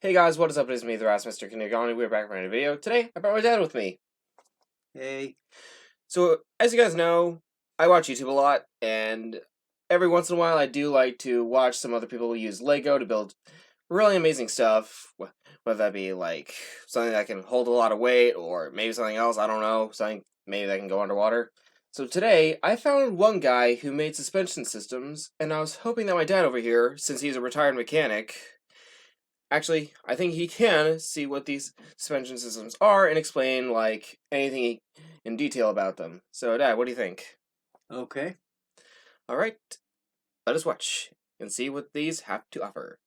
Hey guys, what is up? It is me, the Mr. Kindergarten. We're back for another video. Today, I brought my dad with me. Hey. So, as you guys know, I watch YouTube a lot, and every once in a while I do like to watch some other people use Lego to build really amazing stuff. Whether that be like something that can hold a lot of weight, or maybe something else, I don't know, something maybe that can go underwater. So today, I found one guy who made suspension systems, and I was hoping that my dad over here, since he's a retired mechanic, actually, I think he can see what these suspension systems are and explain, like, anything in detail about them. So, Dad, what do you think? Okay. Alright, let us watch and see what these have to offer.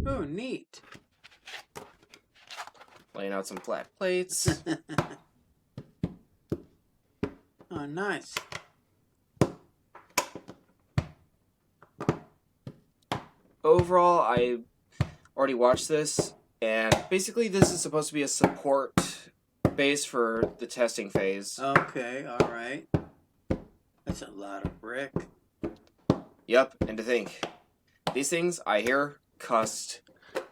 Oh, neat. Laying out some flat plates. Oh, nice. Overall, I already watched this, and basically this is supposed to be a support base for the testing phase. Okay, alright. That's a lot of brick. Yep, and to think, these things, I hear, cost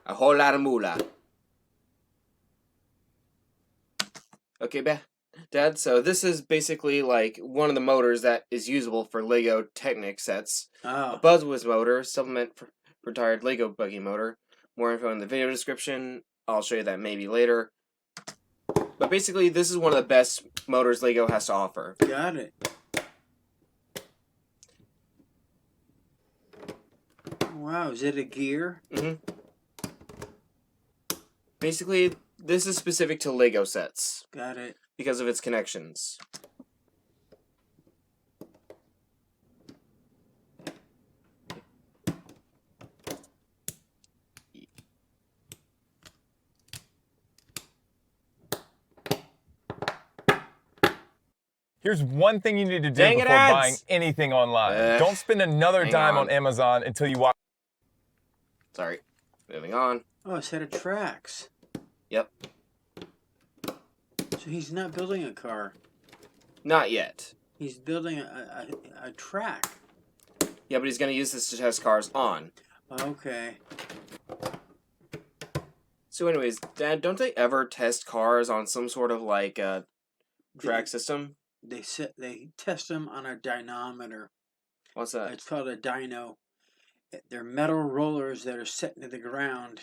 a whole lot of moolah. Okay, Dad, so this is basically like one of the motors that is usable for Lego Technic sets. Oh. A Buzzwizz motor, supplement for retired Lego buggy motor. More info in the video description. I'll show you that maybe later. But basically, this is one of the best motors Lego has to offer. Got it. Wow, is it a gear? Mm-hmm. Basically, this is specific to Lego sets. Got it. Because of its connections. Here's one thing you need to do Dang before buying anything online. Don't spend another dime on Amazon until you watch. Sorry. Moving on. Oh, a set of tracks. Yep. So he's not building a car. Not yet. He's building a track. Yeah, but he's going to use this to test cars on. Okay. So anyways, Dad, don't they ever test cars on some sort of like track system? They test them on a dynamometer. What's that? It's called a dyno. They're metal rollers that are set into the ground.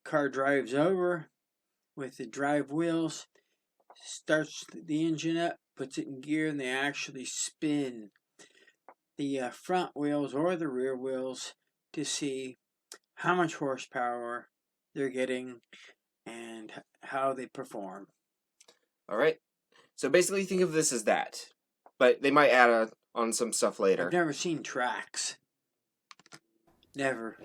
Car drives over with the drive wheels, starts the engine up, puts it in gear, and they actually spin the front wheels or the rear wheels to see how much horsepower they're getting and how they perform. All right. So basically, think of this as that, but they might add on some stuff later. I've never seen tracks. Never.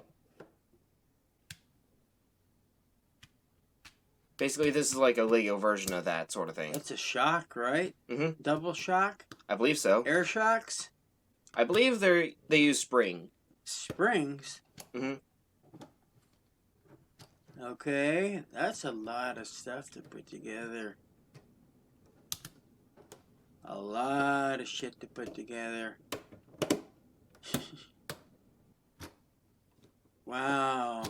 Basically, this is like a Lego version of that sort of thing. That's a shock, right? Mm-hmm. Double shock? I believe so. Air shocks? I believe they use spring. Springs? Mm-hmm. Okay, that's a lot of stuff to put together. A lot of shit to put together. Wow.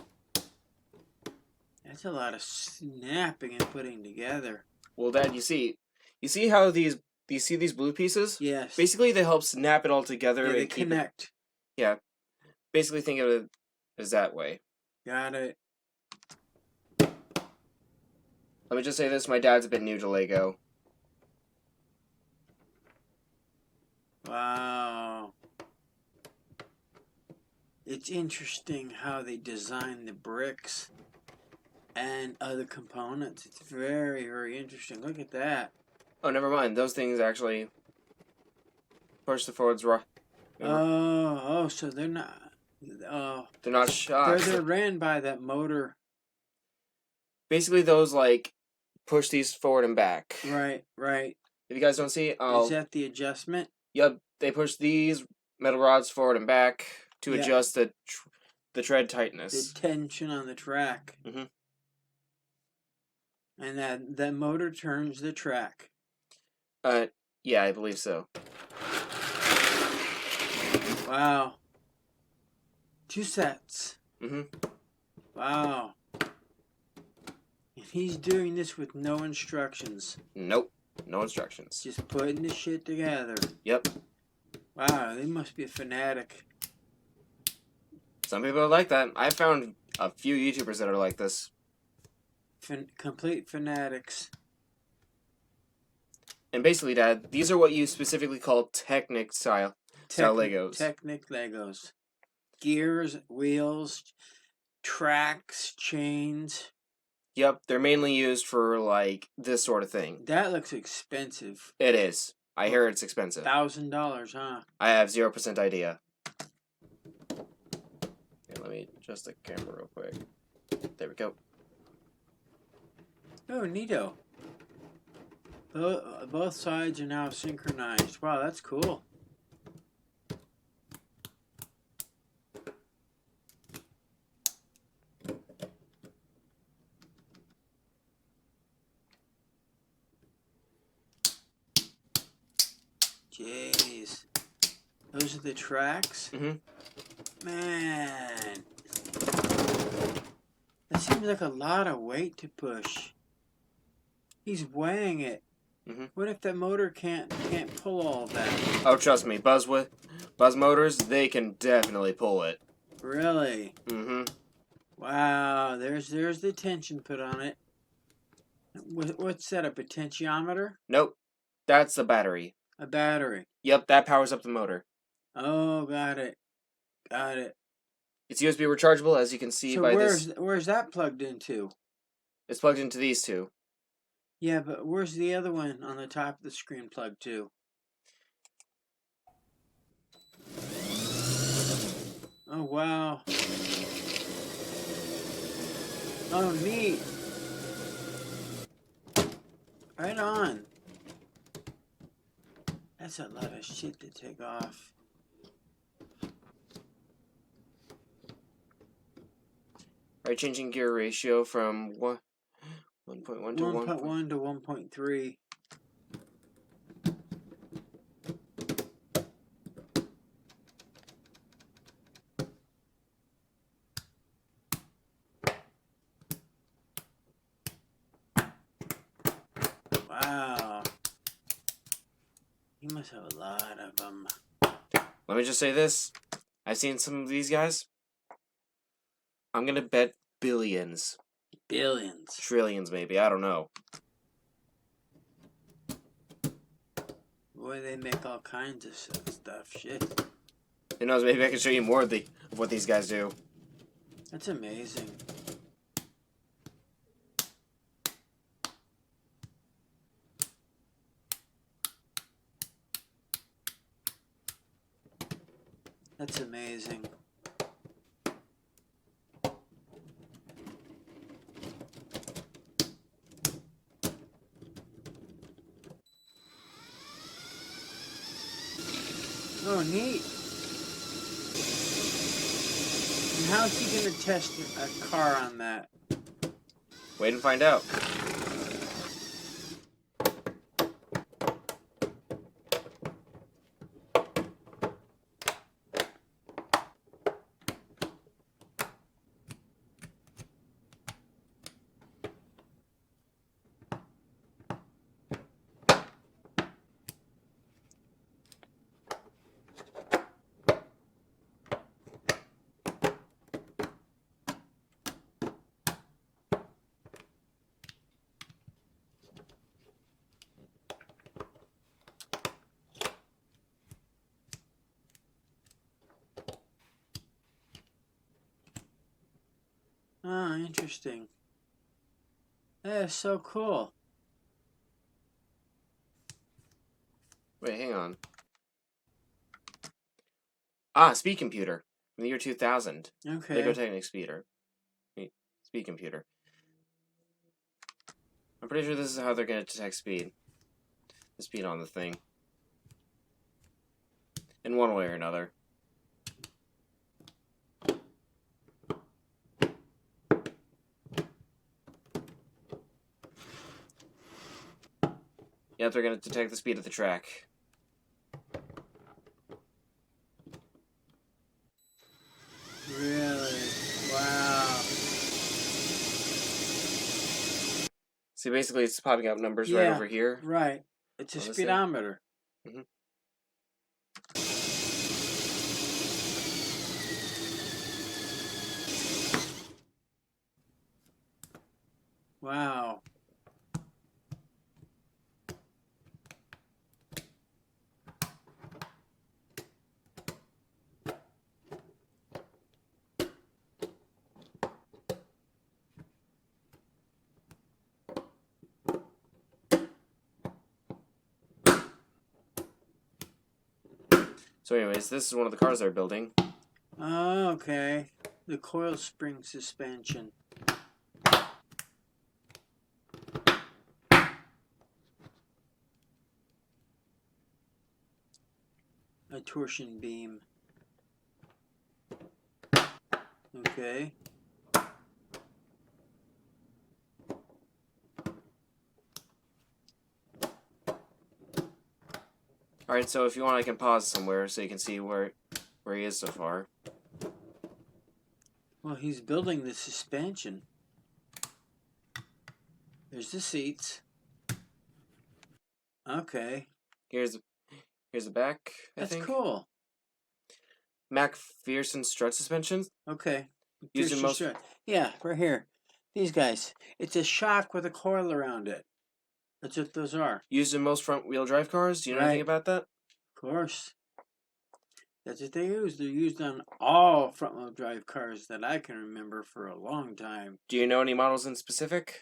That's a lot of snapping and putting together. Well, Dad, you see how these blue pieces? Yes. Basically, they help snap it all together. Yeah, they and keep connect. It, yeah. Basically, think of it as that way. Got it. Let me just say this: my dad's a bit new to Lego. Wow. It's interesting how they design the bricks and other components. It's very, very interesting. Look at that. Oh, never mind. Those things actually push the forwards right. Oh, so they're not. Oh, they're not shocks. They're ran by that motor. Basically, those like push these forward and back. Right. If you guys don't see, is that the adjustment? Yep, they push these metal rods forward and back to adjust the tread tightness. The tension on the track. Mm-hmm. And that motor turns the track. Yeah, I believe so. Wow. 2 sets. Mm-hmm. Wow. And he's doing this with no instructions. Nope. No instructions. Just putting the shit together. Yep. Wow, they must be a fanatic. Some people are like that. I found a few YouTubers that are like this. Complete fanatics. And basically, Dad, these are what you specifically call Technic style Legos. Technic Legos. Gears, wheels, tracks, chains. Yep, they're mainly used for, like, this sort of thing. That looks expensive. It is. I hear it's expensive. $1,000, huh? I have 0% idea. Here, let me adjust the camera real quick. There we go. Oh, neato. Both sides are now synchronized. Wow, that's cool. Jeez. Those are the tracks? Mm-hmm. Man. That seems like a lot of weight to push. He's weighing it. Mm-hmm. What if that motor can't pull all of that? Oh, trust me, Buzz motors, they can definitely pull it. Really? Mm-hmm. Wow, there's the tension put on it. What's that, a potentiometer? Nope. That's the battery. A battery. Yep, that powers up the motor. Oh, got it. Got it. It's USB rechargeable, as you can see So by this. where's that plugged into? It's plugged into these two. Yeah, but where's the other one on the top of the screen plugged to? Oh, wow. Oh, neat. Right on. That's a lot of shit to take off. Right, changing gear ratio from 1.1 to 1.1 to 1.3. Wow. You must have a lot of them. Let me just say this. I've seen some of these guys. I'm gonna bet billions. Billions. Trillions, maybe. I don't know. Boy, they make all kinds of stuff. Shit. Who knows, maybe I can show you more of what these guys do. That's amazing. That's amazing. Oh, neat. And how's he going to test a car on that? Wait and find out. Oh, interesting. That is so cool. Wait, hang on. Ah, speed computer. From the year 2000. Okay. Lego Technic Speeder. Speed computer. I'm pretty sure this is how they're going to detect speed. The speed on the thing. In one way or another. Yep, they're going to detect the speed of the track. Really? Wow. See, basically, it's popping up numbers right Yeah, over here. right. It's a on this thing. speedometer. Mhm. Wow. So, anyways, this is one of the cars they're building. Oh, okay. The coil spring suspension. A torsion beam. Okay. All right, so if you want, I can pause somewhere so you can see where he is so far. Well, he's building the suspension. There's the seats. Okay. Here's the back. I That's think. cool. McPherson strut suspensions. Okay. Used in most. Yeah, right here. These guys. It's a shock with a coil around it. That's what those are. Used in most front-wheel drive cars. Do you know anything about that? Of course. That's what they use. They're used on all front-wheel drive cars that I can remember for a long time. Do you know any models in specific?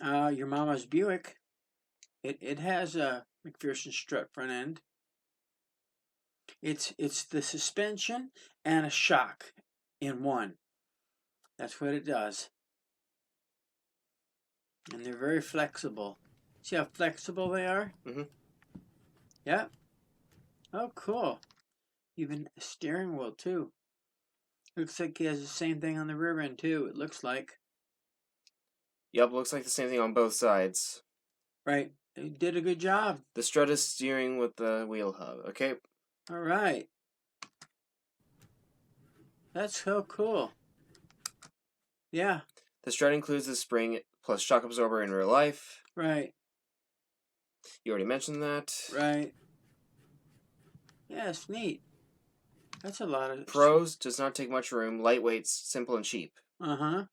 Your mama's Buick. It has a McPherson strut front end. It's the suspension and a shock in one. That's what it does. And they're very flexible. See how flexible they are? Mm-hmm. Yeah. Oh, cool. Even a steering wheel, too. Looks like he has the same thing on the rear end, too, it looks like. Yep, looks like the same thing on both sides. Right. They did a good job. The strut is steering with the wheel hub. Okay. All right. That's so cool. Yeah. The strut includes the spring plus shock absorber in real life. Right. You already mentioned that. Right. Yeah, it's neat. That's a lot of... Pros, does not take much room, lightweight, simple, and cheap. Uh-huh.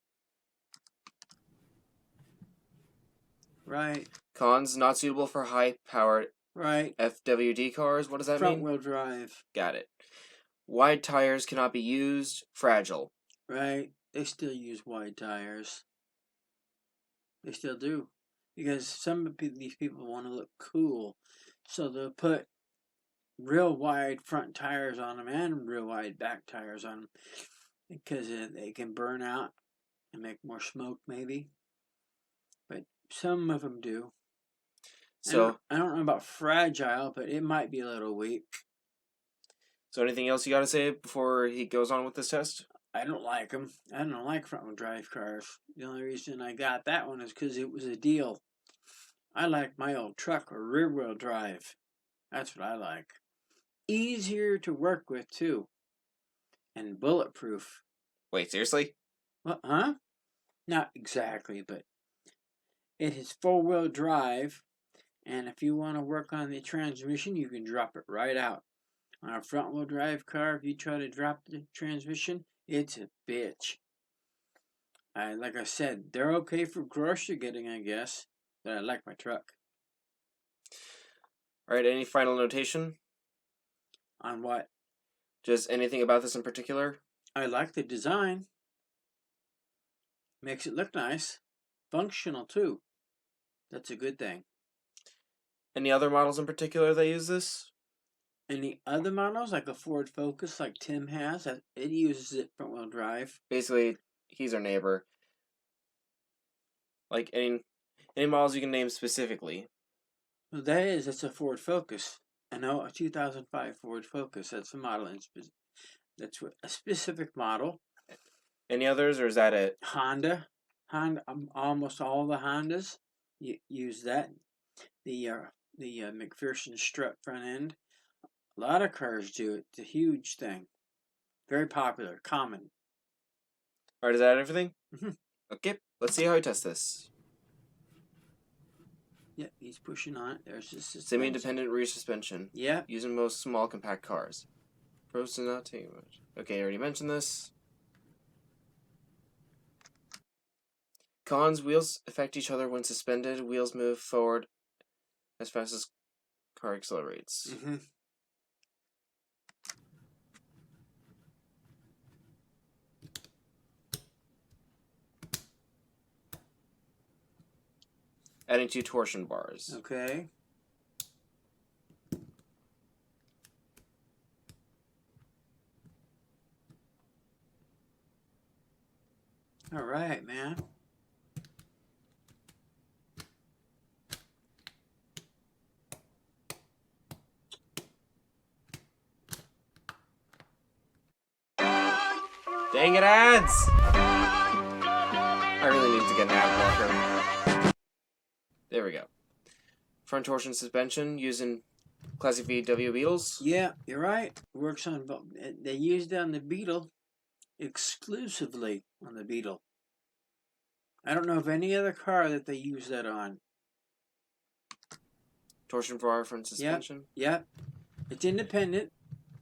Right. Cons, not suitable for high-powered Right. FWD cars. What does that mean? Front-wheel drive. Got it. Wide tires cannot be used. Fragile. Right. They still use wide tires. They still do. Because some of these people want to look cool. So they'll put real wide front tires on them and real wide back tires on them. Because they can burn out and make more smoke, maybe. But some of them do. So, I don't know about fragile, but it might be a little weak. So anything else you got to say before he goes on with this test? I don't like them. I don't like front-wheel drive cars. The only reason I got that one is because it was a deal. I like my old truck or rear-wheel drive. That's what I like. Easier to work with, too. And bulletproof. Wait, seriously? What, huh? Not exactly, but it is four-wheel drive. And if you want to work on the transmission, you can drop it right out. On a front-wheel drive car, if you try to drop the transmission, it's a bitch. Like I said, they're okay for grocery getting, I guess, but I like my truck. All right, any final notation? On what? Just anything about this in particular? I like the design. Makes it look nice. Functional, too. That's a good thing. Any other models in particular that use this? Any other models, like a Ford Focus, like Tim has, it uses it front-wheel drive. Basically, he's our neighbor. Like any models you can name specifically. Well, that's a Ford Focus. I know, a 2005 Ford Focus. That's a model. That's a specific model. Any others, or is that it? Honda, almost all the Hondas use that. The McPherson strut front end. A lot of cars do it. It's a huge thing. Very popular. Common. Alright, is that everything? Mm-hmm. Okay, let's see how he tests this. Yep, he's pushing on it. There's the suspension. Semi-independent rear suspension. Yep. Used in most small compact cars. Pros do not take much. Okay, I already mentioned this. Cons, wheels affect each other when suspended. Wheels move forward as fast as car accelerates. Mm-hmm. Adding 2 torsion bars. Okay. All right, man. Dang it, ads! I really need to get an ad blocker. There we go. Front torsion suspension used in classic VW Beetles. Yeah, you're right. Works on. They used it on the Beetle, exclusively on the Beetle. I don't know of any other car that they use that on. Torsion bar front suspension. Yep. It's independent.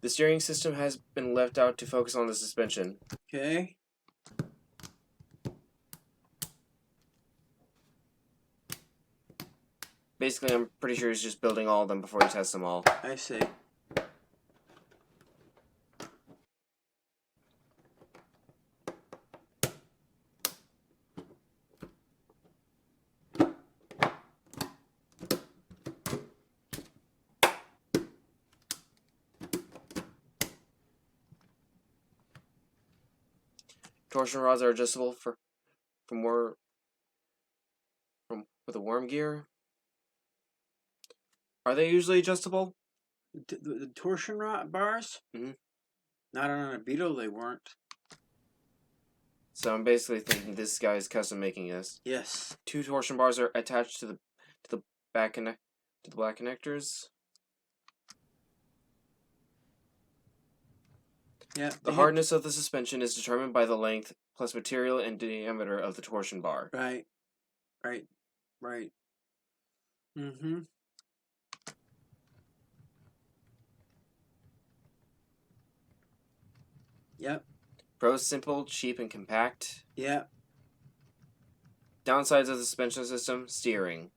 The steering system has been left out to focus on the suspension. Okay. Basically, I'm pretty sure he's just building all of them before he tests them all. I see. Torsion rods are adjustable for with a worm gear. Are they usually adjustable? The torsion rod bars? Mhm. Not on a Beetle, they weren't. So I'm basically thinking this guy is custom making this. Yes. 2 torsion bars are attached to the back to the black connectors. Yeah. The hardness of the suspension is determined by the length plus material and diameter of the torsion bar. Right. Mm-hmm. Yep. Pros: simple, cheap, and compact. Yep. Downsides of the suspension system: steering.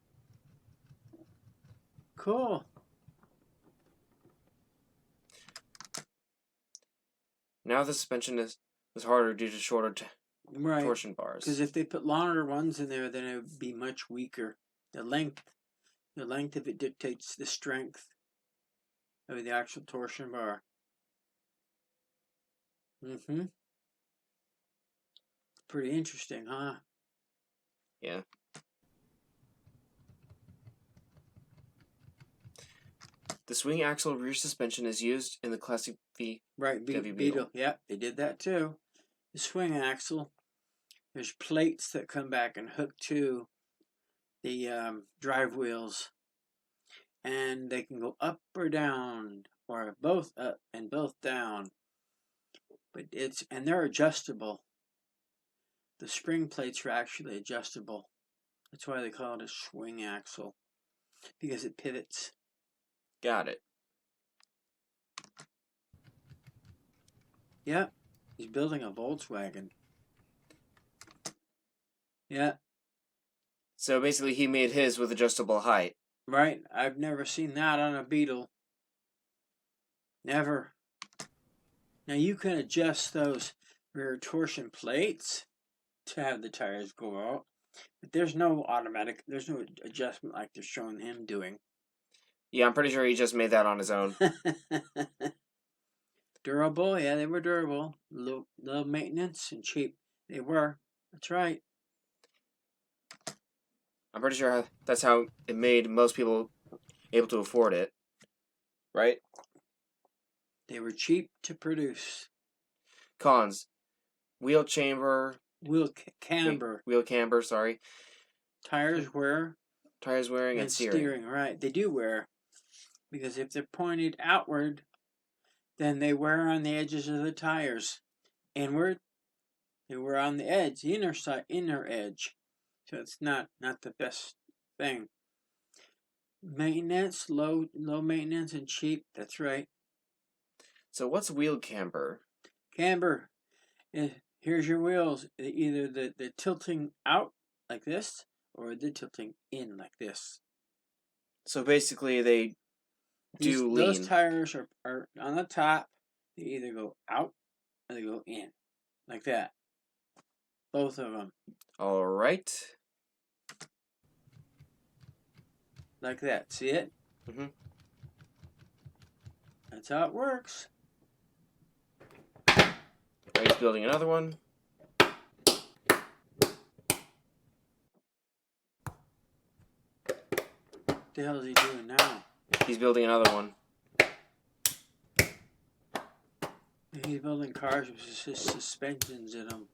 Cool. Now the suspension is harder due to shorter Right. torsion bars. Because if they put longer ones in there, then it would be much weaker. The length of it dictates the strength of the actual torsion bar. Mm-hmm. Pretty interesting, huh? Yeah. The swing axle rear suspension is used in the classic V. Right, Beetle. Yep, they did that too. The swing axle, there's plates that come back and hook to the drive wheels, and they can go up or down, or both up and both down. But they're adjustable. The spring plates are actually adjustable. That's why they call it a swing axle, because it pivots. Got it. Yep, he's building a Volkswagen. Yeah. So basically, he made his with adjustable height. Right, I've never seen that on a Beetle. Never. Now you can adjust those rear torsion plates to have the tires go out, but there's no adjustment like they're showing him doing. Yeah, I'm pretty sure he just made that on his own. Durable, yeah, they were durable. Low maintenance and cheap. They were. That's right. I'm pretty sure that's how it made most people able to afford it. Right? They were cheap to produce. Cons: wheel chamber. Wheel camber. Wheel camber, sorry. Tires wear. Tires wearing and steering. Right. They do wear. Because if they're pointed outward, Then they wear on the edges of the tires. Inward, they wear on the edge, the inner edge. So it's not the best thing. Maintenance, low maintenance and cheap. That's right. So what's wheel camber? Camber. Here's your wheels. Either the tilting out like this, or the tilting in like this. So basically, they do Those lean. tires are on the top. They either go out or they go in, like that. Both of them, All right. like that. See it? Mhm. That's how it works. He's building another one. What the hell is he doing now? He's building another one. He's building cars with suspensions in them.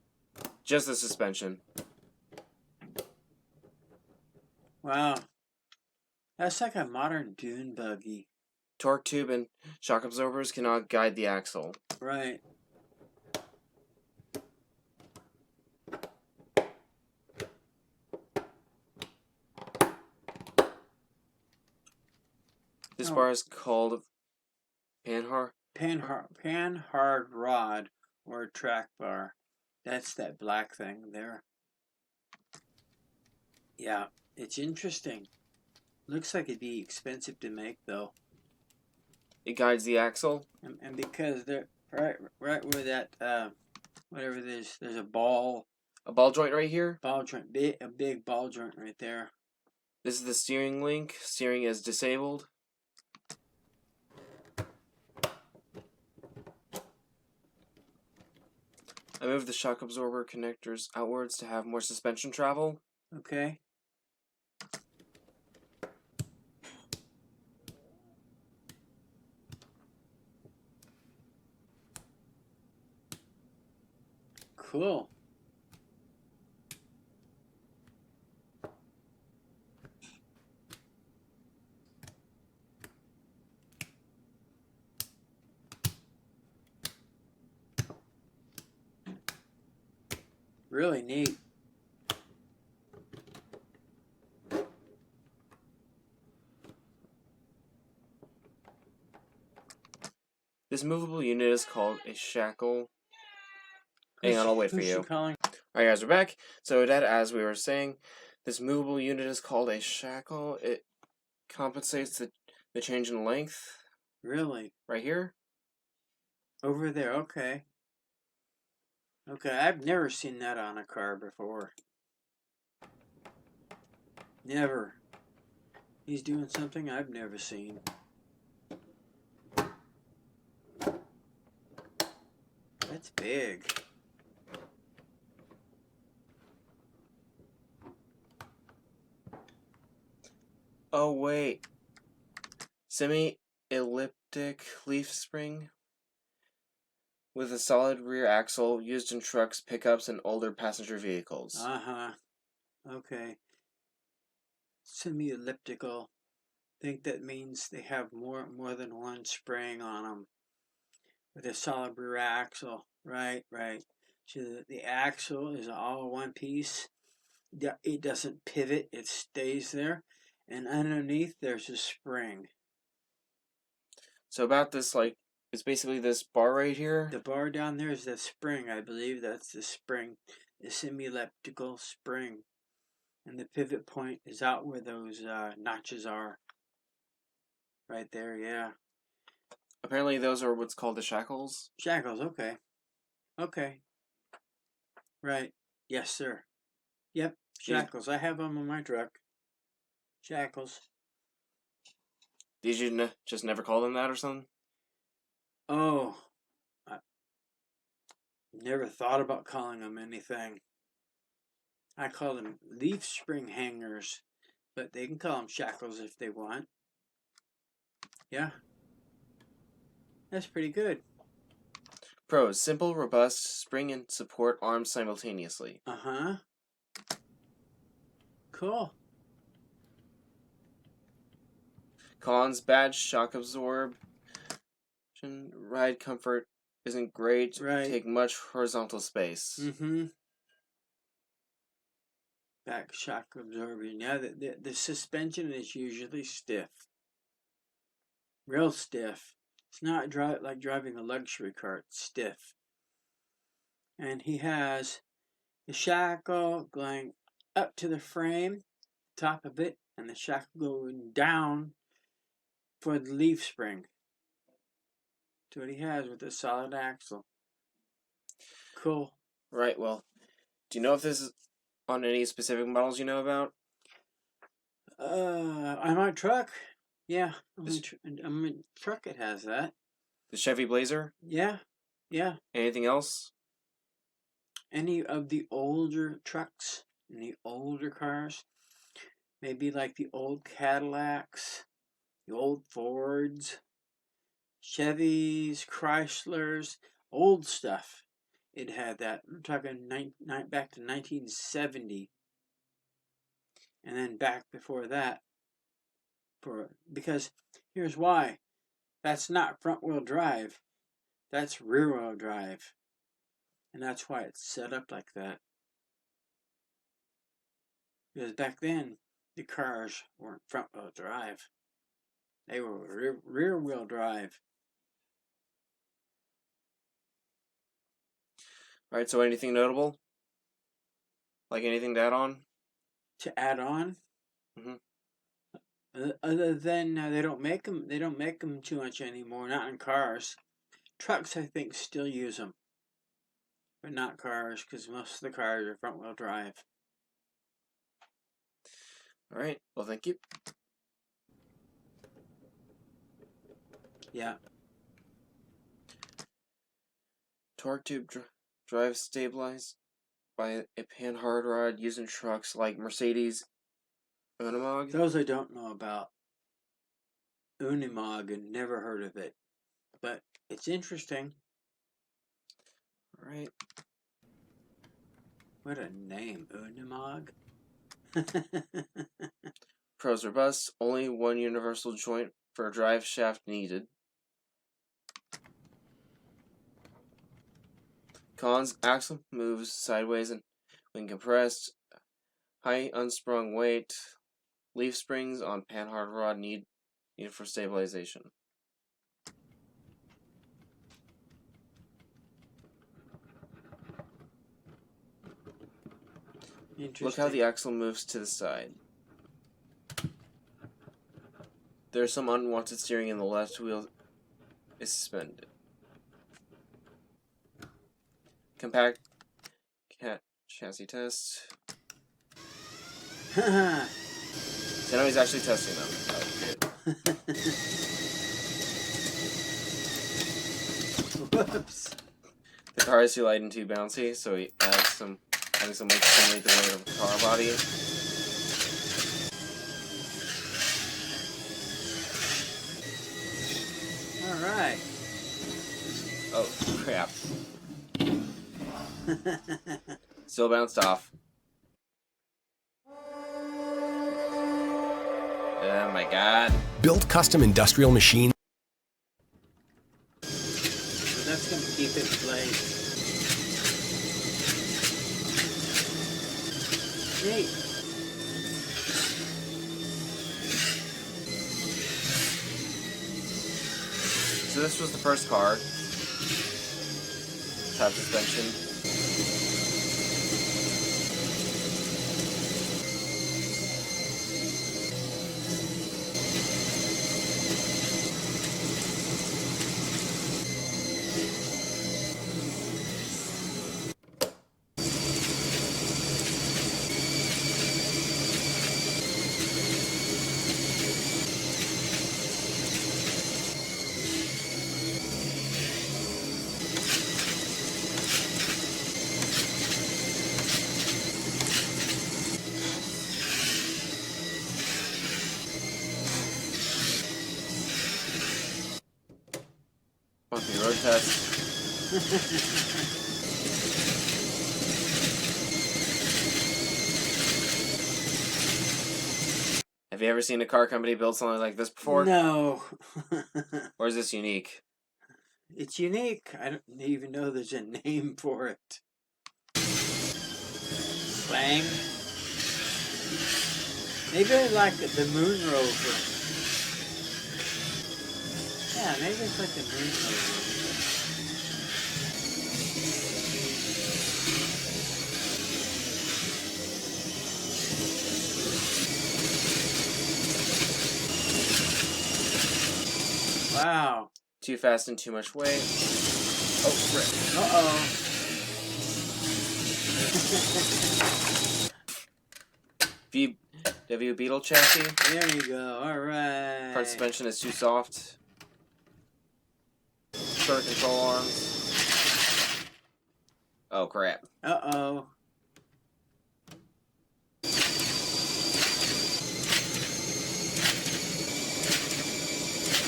Just the suspension. Wow. That's like a modern dune buggy. Torque tube and shock absorbers cannot guide the axle. Right. This bar is called panhard. Panhard rod or track bar. That's that black thing there. Yeah, it's interesting. Looks like it'd be expensive to make though. It guides the axle. And because they're right where that whatever it is, there's a ball Joint right here. joint, a big ball joint right there. This is the steering link. Steering is disabled. I moved the shock absorber connectors outwards to have more suspension travel. Okay. Cool. Really neat. This movable unit is called a shackle. Hang on, I'll wait for Who's she you. calling? Alright guys, we're back. So Dad, as we were saying, this movable unit is called a shackle. It compensates the change in length. Really? Right here. Over there, okay. Okay, I've never seen that on a car before. Never. He's doing something I've never seen. That's big. Oh wait. Semi-elliptic leaf spring with a solid rear axle used in trucks, pickups, and older passenger vehicles. Uh-huh. Okay. Semi-elliptical. Think that means they have more than one spring on them with a solid rear axle. Right. So the axle is all one piece. It doesn't pivot. It stays there. And underneath there's a spring. So about this, like, it's basically this bar right here. The bar down there is the spring. I believe that's the spring. The semi-elliptical spring. And the pivot point is out where those notches are. Right there, yeah. Apparently those are what's called the shackles. Shackles, okay. Okay. Right. Yes, sir. Yep, shackles. I have them on my truck. Shackles. Did you just never call them that or something? Oh, I never thought about calling them anything. I call them leaf spring hangers, but they can call them shackles if they want. Yeah. That's pretty good. Pros: simple, robust, spring and support arms simultaneously. Uh-huh. Cool. Cons: bad shock absorb. Ride comfort isn't great. Right. Take much horizontal space. Mm-hmm. Back shock absorbing. Yeah, the suspension is usually stiff. Real stiff. It's not like driving a luxury car. It's stiff. And he has the shackle going up to the frame, top of it, and the shackle going down for the leaf spring. That's what he has with a solid axle. Cool. Right, well, do you know if this is on any specific models you know about? On my truck, yeah, on my truck it has that. The Chevy Blazer? Yeah, yeah. Anything else? Any of the older trucks, any older cars, maybe like the old Cadillacs, the old Fords, Chevys, Chryslers, old stuff. It had that. I'm talking back to 1970, and then back before that. Because here's why. That's not front wheel drive. That's rear wheel drive. And that's why it's set up like that. Because back then, the cars weren't front wheel drive. They were rear wheel drive. Alright, so anything notable? Like anything to add on? To add on, other than they don't make them. They don't make them too much anymore. Not in cars. Trucks, I think, still use them, but not cars, because most of the cars are front wheel drive. Alright, well, thank you. Yeah. Torque tube drive stabilized by a panhard rod used in trucks like Mercedes Unimog. Those I don't know about. Unimog, and never heard of it, but it's interesting. Alright. What a name, Unimog. Pros robust, only one universal joint for a drive shaft needed. Cons, axle moves sideways and when compressed. High unsprung weight. Leaf springs on panhard rod needed for stabilization. Look how the axle moves to the side. There's some unwanted steering and the left wheel is suspended. Compact chassis test. So now he's actually testing them. Oh, good. Whoops. The car is too light and too bouncy, so he adds some weight to simulate the weight of the car body. Alright. Oh, crap. Still bounced off. Oh my god. Built custom industrial machines. That's going to keep it in place. Neat. So this was the first car. Top suspension. Monthly road test. Have you ever seen a car company build something like this before? No. Or is this unique? It's unique. I don't even know there's a name for it. Slang. Maybe I like the moon rover. Yeah, maybe it's like the moon rover. Wow. Too fast and too much weight. Oh, rip. Uh-oh. VW Beetle chassis. There you go. All right. Front suspension is too soft. Short control arms. Oh, crap. Uh-oh.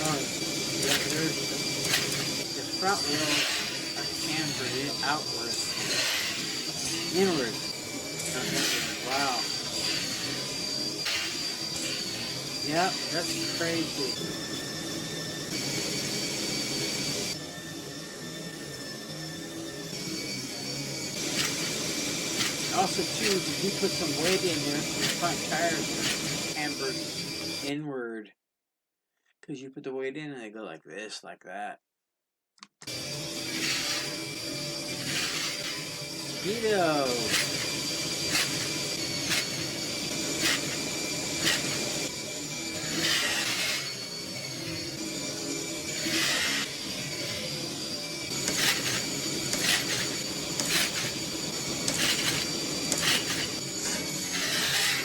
Oh, yeah, there's the front wheels are cambered outward. Inward. Not inward. Wow. Yep, that's crazy. Also, too, you put some weight in there, the front tires are cambered inward. Because you put the weight in and they go like this, like that. Speedo.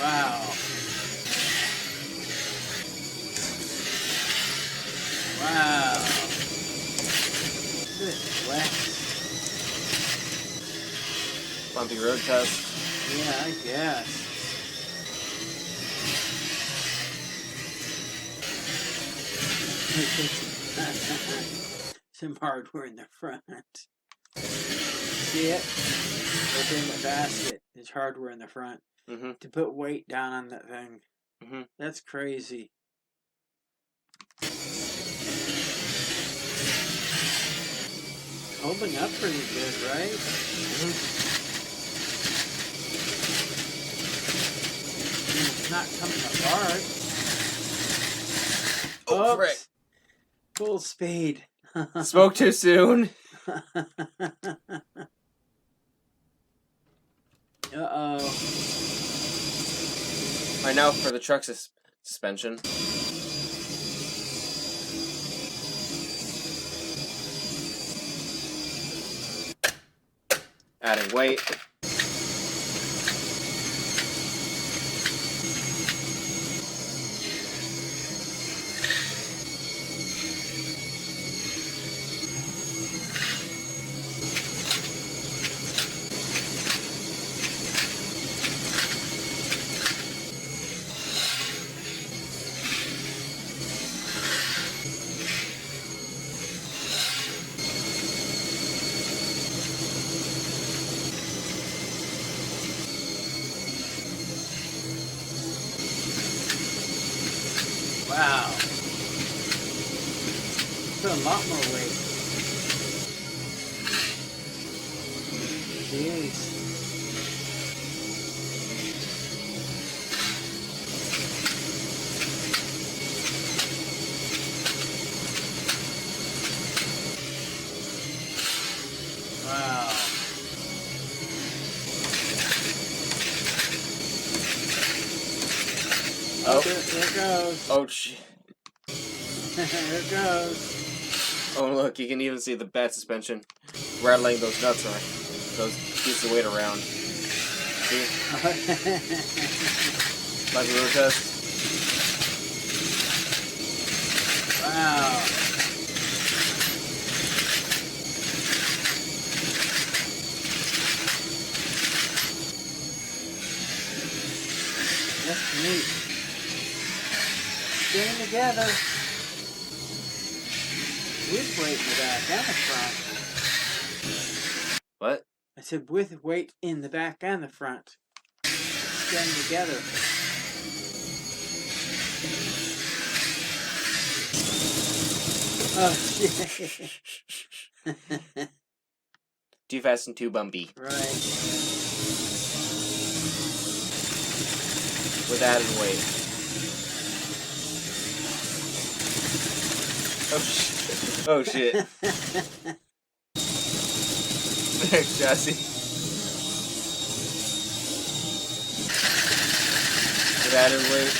Wow. Wow. Good wet. Bumpy road test. Yeah, I guess. Some hardware in the front. See it? Within the basket, there's hardware in the front Mm-hmm. to put weight down on that thing. Mm-hmm. That's crazy. Holding up pretty good, right? Mm-hmm. It's not coming apart. Oh, frick. Oops. Full speed. Spoke too soon. Uh-oh. Alright, now for the truck suspension. Adding weight. Wow. Put a lot more weight. Jeez. Wow. Oh. There it goes. Oh, shit. There it goes. Oh, look, you can even see the bad suspension rattling those nuts around. Those pieces of weight around. See? Bumpy road test. Wow. That's neat. Staying together. With weight in the back and the front. What? I said with weight in the back and the front. Staying together. Oh shit. Too fast and too bumpy. Right. With added weight. Oh shit. Oh shit. Thanks, Jesse. With added weight.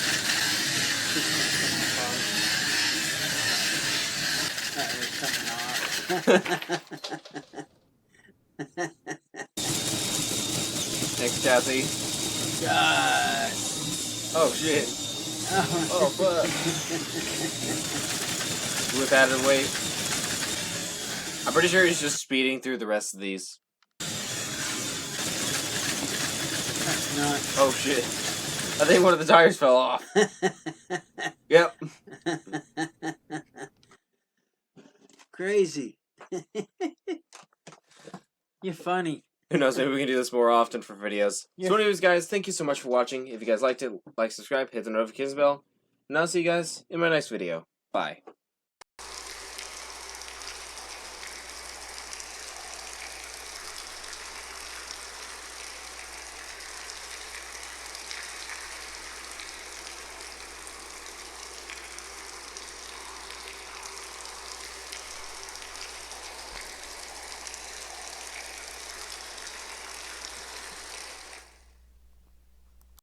Thanks, Jesse. God. Oh shit. Oh fuck. With added weight. I'm pretty sure he's just speeding through the rest of these. That's not. Oh shit. I think one of the tires fell off. Yep. Crazy. You're funny. Who knows, maybe we can do this more often for videos. Yeah. So anyways, guys, thank you so much for watching. If you guys liked it, like, subscribe, hit the notification bell. And I'll see you guys in my next video. Bye.